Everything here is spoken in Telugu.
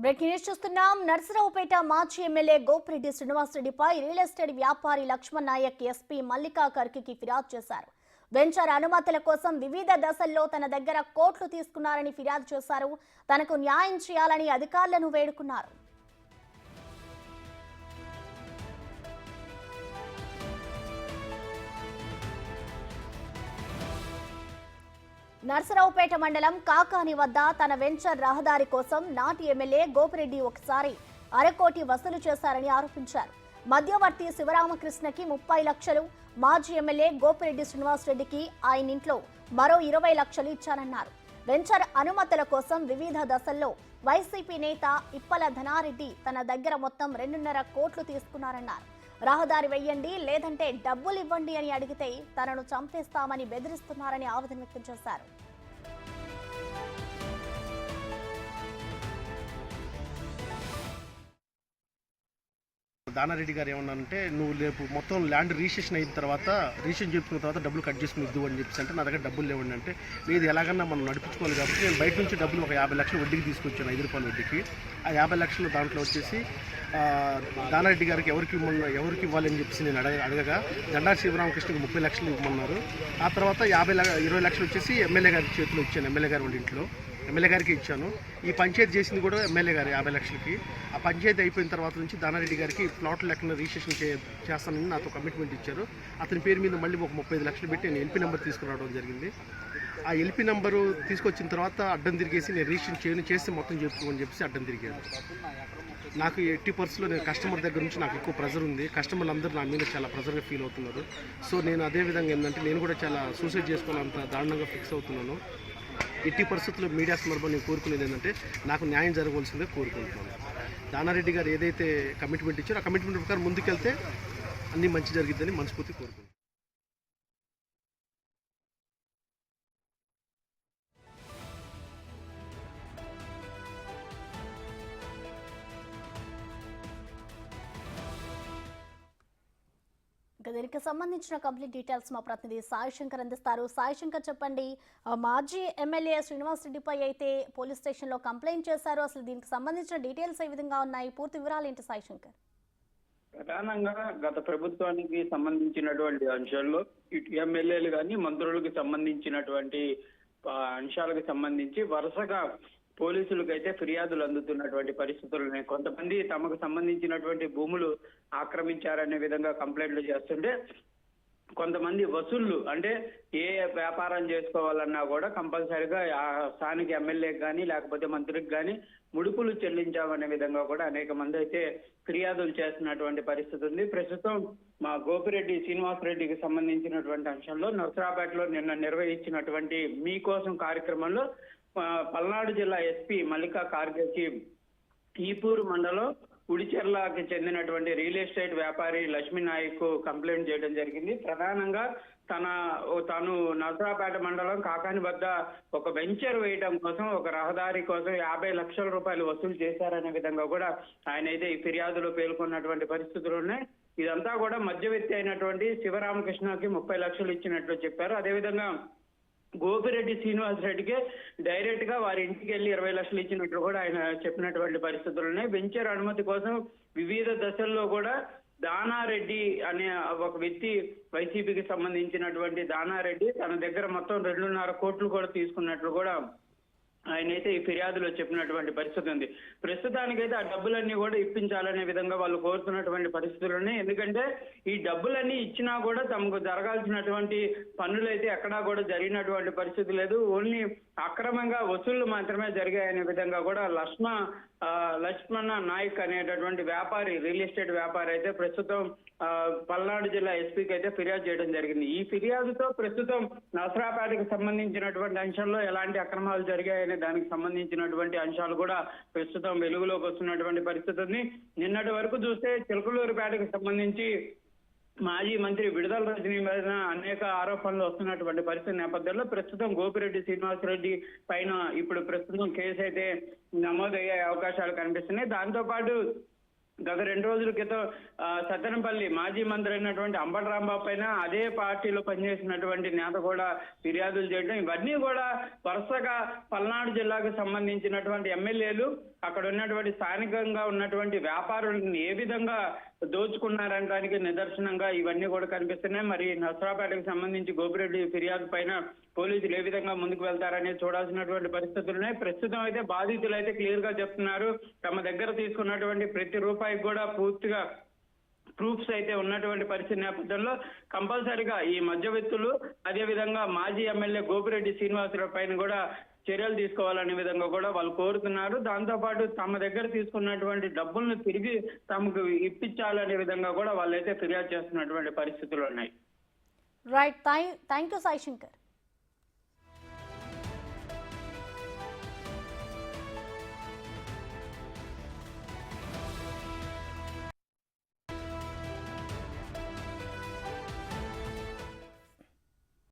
బ్రేకింగ్ న్యూస్ చూస్తున్నాం. నర్సరావుపేట మాజీ ఎమ్మెల్యే గోపిరెడ్డి శ్రీనివాసరెడ్డిపై రియల్ ఎస్టేట్ వ్యాపారి లక్ష్మణ్ నాయక్ ఎస్పీ మల్లికా కర్కికి ఫిర్యాదు చేశారు. వెంచర్ అనుమతుల కోసం వివిధ దశల్లో తన దగ్గర కోట్లు తీసుకున్నారని ఫిర్యాదు చేశారు. తనకు న్యాయం చేయాలని అధికారులను వేడుకున్నారు. నర్సరావుపేట మండలం కాకాని వద్ద తన వెంచర్ రహదారి కోసం నాటి ఎమ్మెల్యే గోపిరెడ్డి ఒకసారి అరకోటి వసూలు చేశారని ఆరోపించారు. మధ్యవర్తి శివరామకృష్ణకి 30 లక్షలు, మాజీ ఎమ్మెల్యే గోపిరెడ్డి శ్రీనివాసరెడ్డికి ఆయన ఇంట్లో మరో 20 లక్షలు ఇచ్చారన్నారు. వెంచర్ అనుమతుల కోసం వివిధ దశల్లో వైసీపీ నేత ఇప్పల ధనారెడ్డి తన దగ్గర మొత్తం 2.5 కోట్లు తీసుకున్నారన్నారు. రహదారి వెయ్యండి లేదంటే డబ్బులు ఇవ్వండి అని అడిగితే తనను చంపేస్తామని బెదిరిస్తున్నారని ఆవేదన వ్యక్తం చేశారు. దానారెడ్డి గారు ఏమన్నారంటే, నువ్వు రేపు మొత్తం ల్యాండ్ రిజిస్ట్రేషన్ అయిన తర్వాత రిజిస్ట్రేషన్ చేసుకున్న తర్వాత డబ్బులు కట్ చేసుకుని ఇద్దు అని చెప్పేసి అంటే, నా దగ్గర డబ్బులు లేవండి అంటే, లేదు ఎలాగన్నా మనం నడిపించుకోవాలి కాబట్టి నేను బయట నుంచి డబ్బులు ఒక 50 లక్షలు వడ్డీకి తీసుకొచ్చాను, 5 రూపాయల వడ్డీకి. ఆ 50 లక్షలు దాంట్లో వచ్చేసి దానారెడ్డి గారికి ఎవరికి ఇవ్వాలని చెప్పేసి నేను అడగగా జెండా శివరామకృష్ణకి 30 లక్షలు ఇవ్వమన్నారు. ఆ తర్వాత 20 లక్షలు వచ్చేసి ఎమ్మెల్యే గారి చేతిలో ఇచ్చాను, ఎమ్మెల్యే గారి వాళ్ళ ఇంట్లో ఎమ్మెల్యే గారికి ఇచ్చాను. ఈ పంచాయతీ చేసింది కూడా ఎమ్మెల్యే గారు 50 లక్షలకి. ఆ పంచాయతీ అయిపోయిన తర్వాత నుంచి దానారెడ్డి గారికి ప్లాట్ లెక్కన రిజిస్ట్రేషన్ చేస్తానని నాతో కమిట్మెంట్ ఇచ్చారు. అతని పేరు మీద మళ్ళీ ఒక 35 లక్షలు పెట్టి నేను ఎల్పీ నెంబర్ తీసుకురావడం జరిగింది. ఆ ఎల్పీ నెంబరు తీసుకొచ్చిన తర్వాత అడ్డం తిరిగేసి నేను రిజిస్ట్రేషన్ చేస్తే మొత్తం చెప్పుకోమని చెప్పేసి అడ్డం తిరిగాను. నాకు 80% నేను కస్టమర్ దగ్గర నుంచి నాకు ఎక్కువ ప్రెజర్ ఉంది. కస్టమర్లు అందరూ నా మీద చాలా ప్రెజర్గా ఫీల్ అవుతున్నారు. సో నేను అదే విధంగా ఏంటంటే నేను కూడా చాలా సూసైడ్ చేసుకోవాలంత దారుణంగా ఫిక్స్ అవుతున్నాను. 80% మీడియా సందర్భంలో నేను కోరుకునేది ఏంటంటే, నాకు న్యాయం జరగవలసిందే కోరుకుంటున్నాను. దానారెడ్డి గారు ఏదైతే కమిట్మెంట్ ఇచ్చారో ఆ కమిట్మెంట్ ప్రకారం ముందుకెళ్తే అన్నీ మంచి జరిగిద్దని మనస్ఫూర్తి కోరుకుంటున్నాను. దీనికి సంబంధించిన కంప్లీట్ డీటెయిల్స్ మా ప్రతినిధి సాయి శంకర్ అందిస్తారు. సాయి శంకర్, చెప్పండి, మాజీ ఎమ్మెల్యే శ్రీనివాసరెడ్డిపై అయితే పోలీస్ స్టేషన్లో కంప్లైంట్ చేశారు. అసలు దీనికి సంబంధించిన డీటెయిల్స్ ఏ విధంగా ఉన్నాయి? పూర్తి వివరాలు ఏంటి సాయి శంకర్? ప్రధానంగా గత ప్రభుత్వానికి సంబంధించినటువంటి అంశాల్లో ఇటు ఎమ్మెల్యేలు కానీ మంత్రులకు సంబంధించినటువంటి అంశాలకు సంబంధించి వరుసగా పోలీసులకైతే ఫిర్యాదులు అందుతున్నటువంటి పరిస్థితులు ఉన్నాయి. కొంతమంది తమకు సంబంధించినటువంటి భూములు ఆక్రమించారనే విధంగా కంప్లైంట్లు చేస్తుంటే, కొంతమంది వసూళ్లు అంటే ఏ వ్యాపారం చేసుకోవాలన్నా కూడా కంపల్సరిగా ఆ స్థానిక ఎమ్మెల్యేకి కానీ లేకపోతే మంత్రికి కానీ ముడుపులు చెల్లించామనే విధంగా కూడా అనేక మంది అయితే ఫిర్యాదులు చేస్తున్నటువంటి పరిస్థితి ఉంది. ప్రస్తుతం మా గోపిరెడ్డి శ్రీనివాసరెడ్డికి సంబంధించినటువంటి అంశంలో నర్సరావుపేటలో నిన్న నిర్వహించినటువంటి మీకోసం కార్యక్రమంలో పల్నాడు జిల్లా ఎస్పీ మల్లికా కార్కి ఈపూరు మండలం ఉడిచెర్లకి చెందినటువంటి రియల్ ఎస్టేట్ వ్యాపారి లక్ష్మీ నాయక్ కంప్లైంట్ చేయడం జరిగింది. ప్రధానంగా తాను నర్సరావుపేట మండలం కాకాని వద్ద ఒక వెంచర్ వేయడం కోసం, ఒక రహదారి కోసం 50 లక్షల రూపాయలు వసూలు చేశారనే విధంగా కూడా ఆయన అయితే ఈ ఫిర్యాదులో పేర్కొన్నటువంటి పరిస్థితులు ఉన్నాయి. ఇదంతా కూడా మధ్యవర్తి అయినటువంటి శివరామకృష్ణకి 30 లక్షలు ఇచ్చినట్లు చెప్పారు. అదేవిధంగా గోపిరెడ్డి శ్రీనివాసరెడ్డికి డైరెక్ట్ గా వారి ఇంటికి వెళ్ళి 20 లక్షలు ఇచ్చినట్లు కూడా ఆయన చెప్పినటువంటి పరిస్థితులు ఉన్నాయి. వెంచర్ అనుమతి కోసం వివిధ దశల్లో కూడా దానారెడ్డి అనే ఒక వ్యక్తి, వైసీపీకి సంబంధించినటువంటి దానారెడ్డి తన దగ్గర మొత్తం 2.5 కోట్లు కూడా తీసుకున్నట్లు కూడా ఆయన అయితే ఈ ఫిర్యాదులో చెప్పినటువంటి పరిస్థితి ఉంది. ప్రస్తుతానికైతే ఆ డబ్బులన్నీ కూడా ఇప్పించాలనే విధంగా వాళ్ళు కోరుతున్నటువంటి పరిస్థితులు ఉన్నాయి. ఎందుకంటే ఈ డబ్బులన్నీ ఇచ్చినా కూడా తమకు జరగాల్సినటువంటి పనులు అయితే ఎక్కడా కూడా జరిగినటువంటి పరిస్థితి లేదు. ఓన్లీ అక్రమంగా వసూళ్లు మాత్రమే జరిగాయనే విధంగా కూడా లక్ష్మణ నాయక్ అనేటటువంటి వ్యాపారి, రియల్ ఎస్టేట్ వ్యాపారి అయితే ప్రస్తుతం పల్నాడు జిల్లా ఎస్పీకి అయితే ఫిర్యాదు చేయడం జరిగింది. ఈ ఫిర్యాదుతో ప్రస్తుతం నర్సరావుపేటకు సంబంధించినటువంటి అంశాల్లో ఎలాంటి అక్రమాలు జరిగాయనే దానికి సంబంధించినటువంటి అంశాలు కూడా ప్రస్తుతం వెలుగులోకి వస్తున్నటువంటి పరిస్థితి ఉంది. నిన్నటి వరకు చూస్తే చిలకలూరుపేటకు సంబంధించి మాజీ మంత్రి విడుదల రజనీ మీద అనేక ఆరోపణలు వస్తున్నటువంటి పరిస్థితి నేపథ్యంలో ప్రస్తుతం గోపిరెడ్డి శ్రీనివాసరెడ్డి పైన ఇప్పుడు ప్రస్తుతం కేసు అయితే నమోదయ్యే అవకాశాలు కనిపిస్తున్నాయి. దాంతో పాటు గత 2 రోజుల క్రితం సత్తెనపల్లి మాజీ మంత్రి అయినటువంటి అంబటి రాంబాబు పైన అదే పార్టీలో పనిచేసినటువంటి నేత కూడా ఫిర్యాదులు చేయడం, ఇవన్నీ కూడా వరుసగా పల్నాడు జిల్లాకు సంబంధించినటువంటి ఎమ్మెల్యేలు అక్కడ ఉన్నటువంటి స్థానికంగా ఉన్నటువంటి వ్యాపారులను ఏ విధంగా దోచుకున్నారనడానికి నిదర్శనంగా ఇవన్నీ కూడా కనిపిస్తున్నాయి. మరి నర్సరావుపేటకు సంబంధించి గోపిరెడ్డి ఫిర్యాదు పైన పోలీసులు ఏ విధంగా ముందుకు వెళ్తారనేది చూడాల్సినటువంటి పరిస్థితులు ఉన్నాయి. ప్రస్తుతం అయితే బాధితులు అయితే క్లియర్ గా చెప్తున్నారు, తమ దగ్గర తీసుకున్నటువంటి ప్రతి రూపాయికి కూడా పూర్తిగా ప్రూఫ్స్ అయితే ఉన్నటువంటి పరిస్థితి నేపథ్యంలో కంపల్సరిగా ఈ మధ్యవర్తులు అదేవిధంగా మాజీ ఎమ్మెల్యే గోపిరెడ్డి శ్రీనివాసరావు పైన కూడా చర్యలు తీసుకోవాలనే విధంగా కూడా వాళ్ళు కోరుతున్నారు. దాంతోపాటు తమ దగ్గర తీసుకున్నటువంటి డబ్బులను తిరిగి తమకు ఇప్పించాలనే విధంగా కూడా వాళ్ళైతే ఫిర్యాదు చేస్తున్నటువంటి పరిస్థితులు ఉన్నాయి. Right, thank you Sai Shankar.